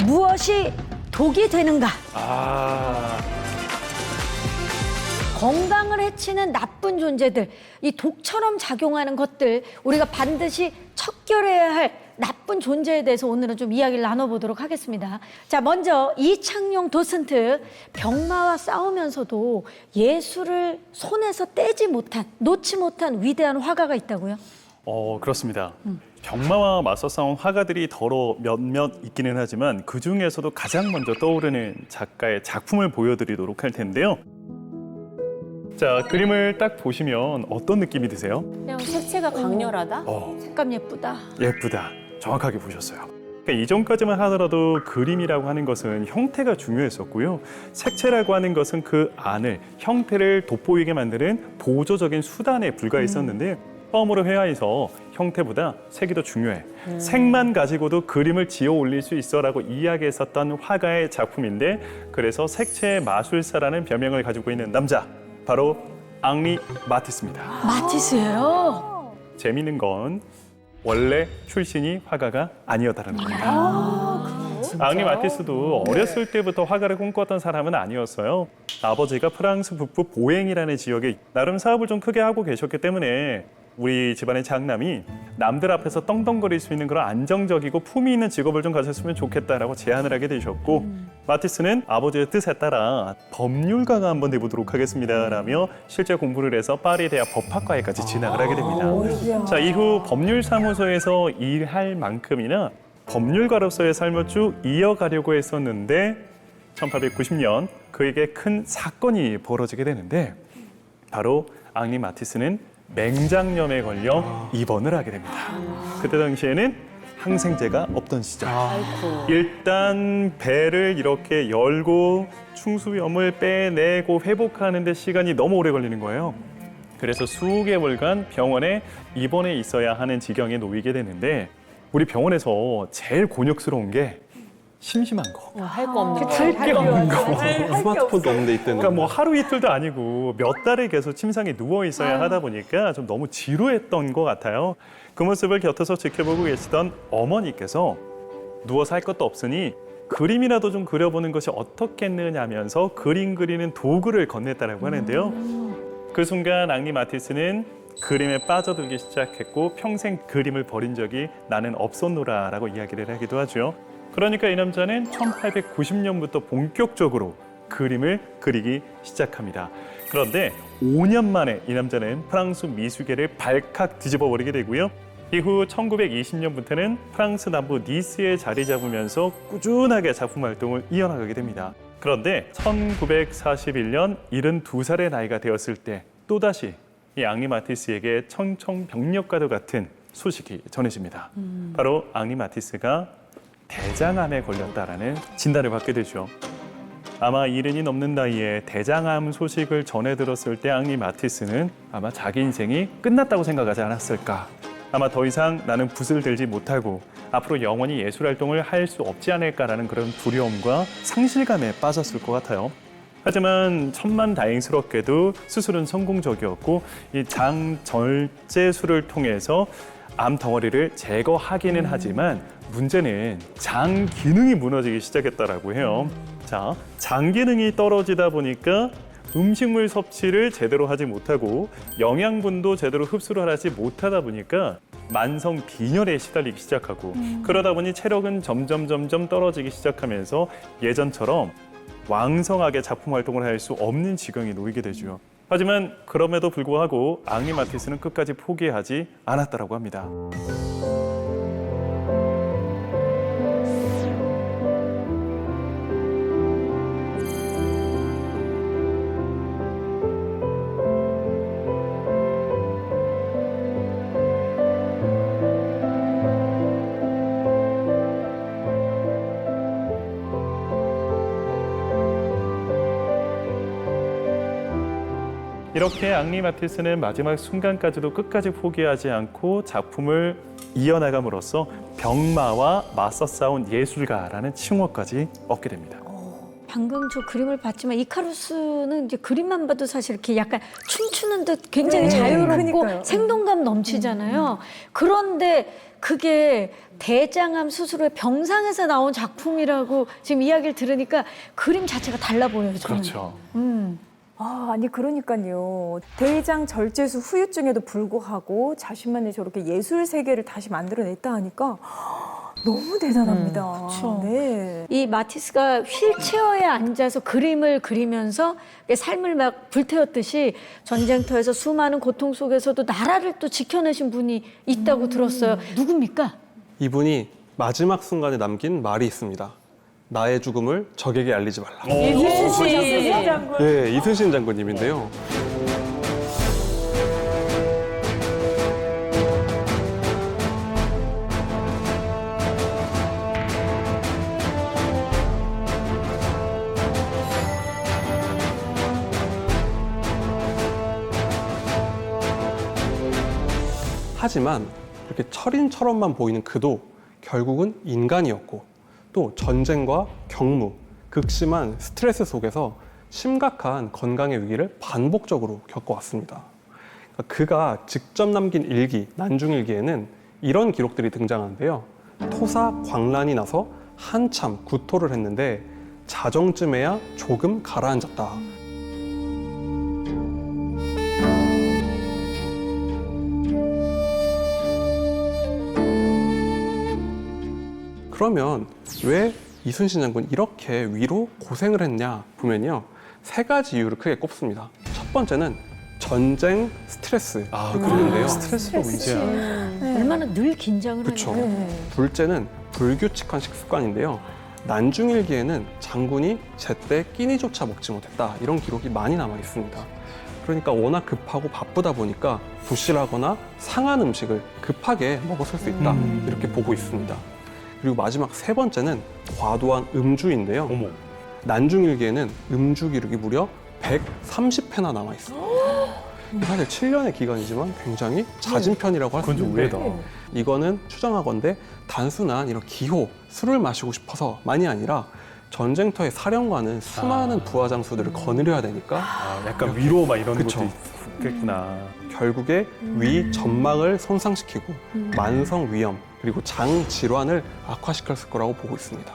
무엇이 독이 되는가? 아, 건강을 해치는 나쁜 존재들, 이 독처럼 작용하는 것들, 우리가 반드시 척결해야 할 나쁜 존재에 대해서 오늘은 좀 이야기를 나눠보도록 하겠습니다. 자, 먼저 이창용 도슨트, 병마와 싸우면서도 예술을 손에서 떼지 못한, 놓지 못한 위대한 화가가 있다고요? 그렇습니다. 병마와 맞서 싸운 화가들이 더러 몇몇 있기는 하지만 그 중에서도 가장 먼저 떠오르는 작가의 작품을 보여드리도록 할 텐데요. 자, 그림을 딱 보시면 어떤 느낌이 드세요? 그냥 색채가 강렬하다? 색감 예쁘다. 예쁘다. 정확하게 보셨어요. 그러니까 이전까지만 하더라도 그림이라고 하는 것은 형태가 중요했었고요. 색채라고 하는 것은 그 안을, 형태를 돋보이게 만드는 보조적인 수단에 불과했었는데 처음으로 회화에서 형태보다 색이 더 중요해. 색만 가지고도 그림을 지어 올릴 수 있어라고 이야기했었던 화가의 작품인데, 그래서 색채의 마술사라는 별명을 가지고 있는 남자, 바로 앙리 마티스입니다. 마티스예요? 재미있는 건 원래 출신이 화가가 아니었다는 겁니다. 앙리 마티스도 어렸을 때부터 화가를 꿈꿨던 사람은 아니었어요. 아버지가 프랑스 북부 보행이라는 지역에 나름 사업을 좀 크게 하고 계셨기 때문에 우리 집안의 장남이 남들 앞에서 떵떵거릴 수 있는 그런 안정적이고 품위 있는 직업을 좀 가졌으면 좋겠다라고 제안을 하게 되셨고, 마티스는 아버지의 뜻에 따라 법률가가 한번 돼보도록 하겠습니다라며 실제 공부를 해서 파리 대학 법학과에까지 진학을 하게 됩니다. 자, 이후 법률사무소에서 일할 만큼이나 법률가로서의 삶을 쭉 이어가려고 했었는데 1890년 그에게 큰 사건이 벌어지게 되는데, 바로 앙리 마티스는 맹장염에 걸려 입원을 하게 됩니다. 그때 당시에는 항생제가 없던 시절. 일단 배를 이렇게 열고 충수염을 빼내고 회복하는 데 시간이 너무 오래 걸리는 거예요. 그래서 수개월간 병원에 입원해 있어야 하는 지경에 놓이게 되는데, 우리 병원에서 제일 곤욕스러운 게 심심한 거. 할 거 없는 거. 할 게 없는 거. 스마트폰도 없는데 이때는. 그러니까 뭐 하루 이틀도 아니고 몇 달을 계속 침상에 누워 있어야 하다 보니까 좀 너무 지루했던 것 같아요. 그 모습을 곁에서 지켜보고 계시던 어머니께서 누워서 할 것도 없으니 그림이라도 좀 그려보는 것이 어떻겠느냐면서 그림 그리는 도구를 건넸다라고 하는데요. 그 순간 앙리 마티스는 그림에 빠져들기 시작했고, 평생 그림을 버린 적이 나는 없었노라라고 이야기를 하기도 하죠. 그러니까 이 남자는 1890년부터 본격적으로 그림을 그리기 시작합니다. 그런데 5년 만에 이 남자는 프랑스 미술계를 발칵 뒤집어 버리게 되고요. 이후 1920년부터는 프랑스 남부 니스에 자리 잡으면서 꾸준하게 작품 활동을 이어나가게 됩니다. 그런데 1941년 72살의 나이가 되었을 때 또다시 이 앙리 마티스에게 청천벽력과도 같은 소식이 전해집니다. 바로 앙리 마티스가 대장암에 걸렸다라는 진단을 받게 되죠. 아마 70이 넘는 나이에 대장암 소식을 전해 들었을 때 앙리 마티스는 아마 자기 인생이 끝났다고 생각하지 않았을까. 아마 더 이상 나는 붓을 들지 못하고 앞으로 영원히 예술 활동을 할 수 없지 않을까라는 그런 두려움과 상실감에 빠졌을 것 같아요. 하지만 천만다행스럽게도 수술은 성공적이었고, 이 장절제술을 통해서 암 덩어리를 제거하기는 하지만 문제는 장 기능이 무너지기 시작했다라고 해요. 자, 장 기능이 떨어지다 보니까 음식물 섭취를 제대로 하지 못하고 영양분도 제대로 흡수를 하지 못하다 보니까 만성 빈혈에 시달리기 시작하고, 그러다 보니 체력은 점점 떨어지기 시작하면서 예전처럼 왕성하게 작품 활동을 할 수 없는 지경에 놓이게 되죠. 하지만 그럼에도 불구하고 앙리 마티스는 끝까지 포기하지 않았다라고 합니다. 이렇게 앙리 마티스는 마지막 순간까지도 끝까지 포기하지 않고 작품을 이어나감으로써 병마와 맞서 싸운 예술가라는 칭호까지 얻게 됩니다. 방금 저 그림을 봤지만 이카루스는 이제 그림만 봐도 사실 이렇게 약간 춤추는 듯 굉장히 자유롭고 그러니까요. 생동감 넘치잖아요. 그런데 그게 대장암 수술의 병상에서 나온 작품이라고 지금 이야기를 들으니까 그림 자체가 달라 보여요. 저는. 그렇죠. 아니 그러니까요. 대장 절제수 후유증에도 불구하고 자신만의 저렇게 예술 세계를 다시 만들어냈다 하니까 너무 대단합니다. 그쵸. 네. 이 마티스가 휠체어에 앉아서 그림을 그리면서 삶을 막 불태웠듯이 전쟁터에서 수많은 고통 속에서도 나라를 또 지켜내신 분이 있다고 들었어요. 누굽니까? 이분이 마지막 순간에 남긴 말이 있습니다. 나의 죽음을 적에게 알리지 말라. 예, 이순신 장군님인데요. 하지만 이렇게 철인처럼만 보이는 그도 결국은 인간이었고 또 전쟁과 경무, 극심한 스트레스 속에서 심각한 건강의 위기를 반복적으로 겪어왔습니다. 그가 직접 남긴 일기, 난중일기에는 이런 기록들이 등장하는데요. 토사 광란이 나서 한참 구토를 했는데 자정쯤에야 조금 가라앉았다. 그러면 왜 이순신 장군 이렇게 위로 고생을 했냐 보면요. 세 가지 이유를 크게 꼽습니다. 첫 번째는 전쟁 스트레스를 꼽는데요. 스트레스로 문제야. 얼마나 늘 긴장을 그쵸. 하는 거예요. 둘째는 불규칙한 식습관인데요. 난중일기에는 장군이 제때 끼니조차 먹지 못했다. 이런 기록이 많이 남아 있습니다. 그러니까 워낙 급하고 바쁘다 보니까 부실하거나 상한 음식을 급하게 먹었을 수 있다. 이렇게 보고 있습니다. 그리고 마지막 세 번째는 과도한 음주인데요. 어머. 난중일기에는 음주 기록이 무려 130회나 남아 있어요. 사실 7년의 기간이지만 굉장히 잦은 편이라고 할 수 그건 좀 있는데 의외다. 이거는 추정하건대 단순한 이런 기호, 술을 마시고 싶어서만이 아니라 전쟁터의 사령관은 수많은 부하 장수들을 거느려야 되니까 약간 위로 막 이런 그쵸. 것도 있겠구나. 결국에 위 점막을 손상시키고 만성 위염 그리고 장 질환을 악화시켰을 거라고 보고 있습니다.